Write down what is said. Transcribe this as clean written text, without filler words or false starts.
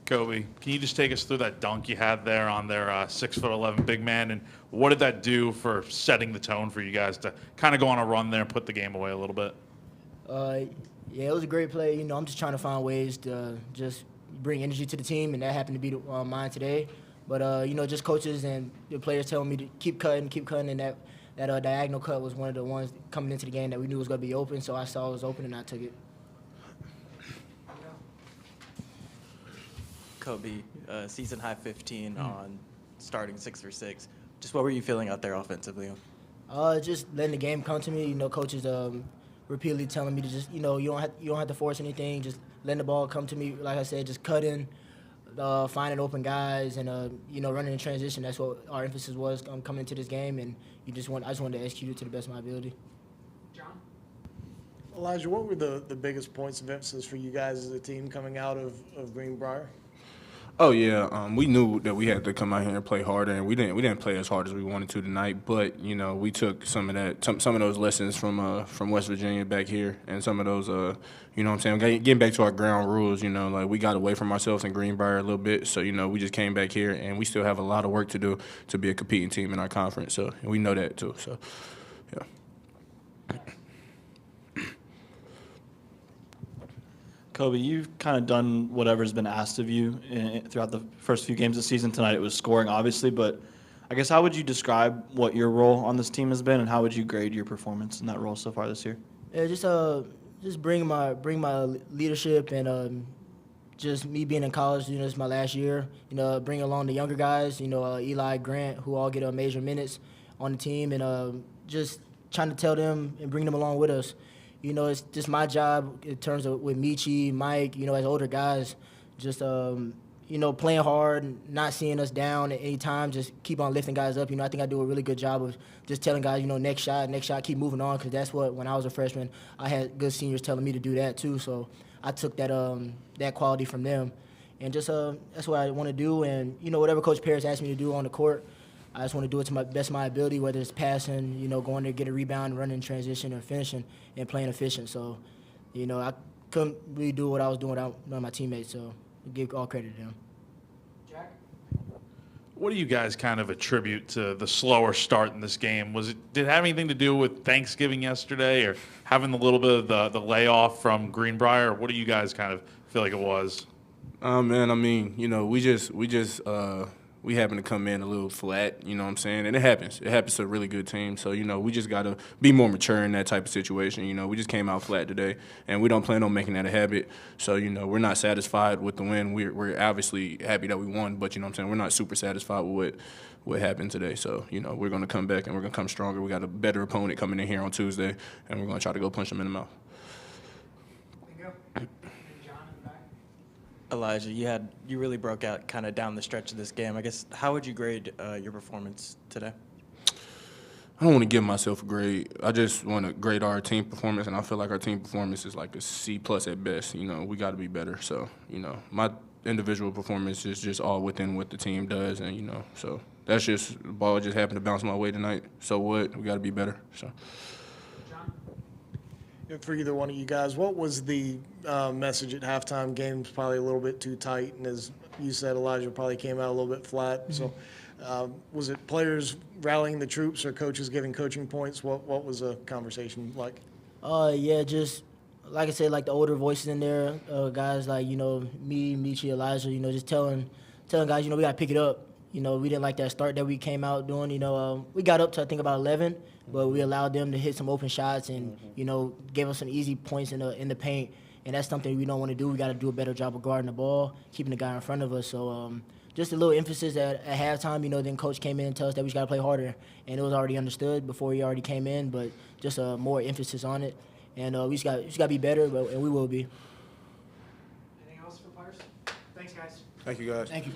Kobe, can you just take us through that dunk you had there on their 6'11" big man, and what did that do for setting the tone for you guys to kind of go on a run there and put the game away a little bit? Yeah, it was a great play. I'm just trying to find ways to just bring energy to the team, and that happened to be mine today. But just coaches and the players telling me to keep cutting, and that diagonal cut was one of the ones coming into the game that we knew was going to be open. So I saw it was open, and I took it. Kobe, season high 15 on starting 6 for 6. Just what were you feeling out there offensively? Just letting the game come to me. Coaches repeatedly telling me to just, you don't have to force anything. Just letting the ball come to me. Like I said, just cutting, finding open guys, and running in transition. That's what our emphasis was coming into this game, and I just wanted to execute it to the best of my ability. John? Elijah, what were the biggest points of emphasis for you guys as a team coming out of Greenbrier? Oh yeah, we knew that we had to come out here and play harder, and we didn't play as hard as we wanted to tonight. But we took some of those lessons from West Virginia back here, and some of those what I'm saying, getting back to our ground rules. Like we got away from ourselves in Greenbrier a little bit, so we just came back here, and we still have a lot of work to do to be a competing team in our conference. So and we know that too. So yeah. Kobe, you've kind of done whatever's been asked of you throughout the first few games of the season. Tonight it was scoring, obviously, but I guess how would you describe what your role on this team has been, and how would you grade your performance in that role so far this year? Yeah, just bring my leadership, and just me being in college. It's my last year. Bring along the younger guys. Eli, Grant, who all get major minutes on the team, and just trying to tell them and bring them along with us. It's just my job in terms of with Michi, Mike, as older guys, just, playing hard, not seeing us down at any time, just keep on lifting guys up. I think I do a really good job of just telling guys, next shot, keep moving on, because that's what, when I was a freshman, I had good seniors telling me to do that too. So I took that quality from them. And just that's what I want to do. And, whatever Coach Parrish asked me to do on the court, I just want to do it to my best of my ability, whether it's passing, going to get a rebound, running in transition, or finishing and playing efficient. So, I couldn't really do what I was doing without none of my teammates. So, I give all credit to them. Jack? What do you guys kind of attribute to the slower start in this game? Did it have anything to do with Thanksgiving yesterday, or having a little bit of the layoff from Greenbrier? Or what do you guys kind of feel like it was? Man, I mean, we happen to come in a little flat, what I'm saying? And it happens. It happens to a really good team. So, we just got to be more mature in that type of situation. We just came out flat today, and we don't plan on making that a habit. So, we're not satisfied with the win. We're obviously happy that we won, but, what I'm saying, we're not super satisfied with what happened today. So, we're going to come back, and we're going to come stronger. We got a better opponent coming in here on Tuesday, and we're going to try to go punch them in the mouth. Bingo. John in the back. Elijah, you really broke out kind of down the stretch of this game. I guess how would you grade your performance today? I don't want to give myself a grade. I just want to grade our team performance, and I feel like our team performance is like a C+ at best. We got to be better. So, my individual performance is just all within what the team does, and so that's just the ball just happened to bounce my way tonight. So what? We got to be better. So. For either one of you guys, what was the message at halftime? Game's probably a little bit too tight, and as you said, Elijah probably came out a little bit flat. So was it players rallying the troops or coaches giving coaching points? What was the conversation like? Yeah, just like I said, like the older voices in there, guys like, me, Michi, Elijah, just telling guys, we got to pick it up. We didn't like that start that we came out doing. We got up to, I think, about 11, but we allowed them to hit some open shots and, gave us some easy points in the paint. And that's something we don't want to do. We got to do a better job of guarding the ball, keeping the guy in front of us. So just a little emphasis at halftime. Then Coach came in and told us that we just got to play harder. And it was already understood before he already came in, but just more emphasis on it. And we just got to be better, and we will be. Anything else for players? Thanks, guys. Thank you, guys. Thank you.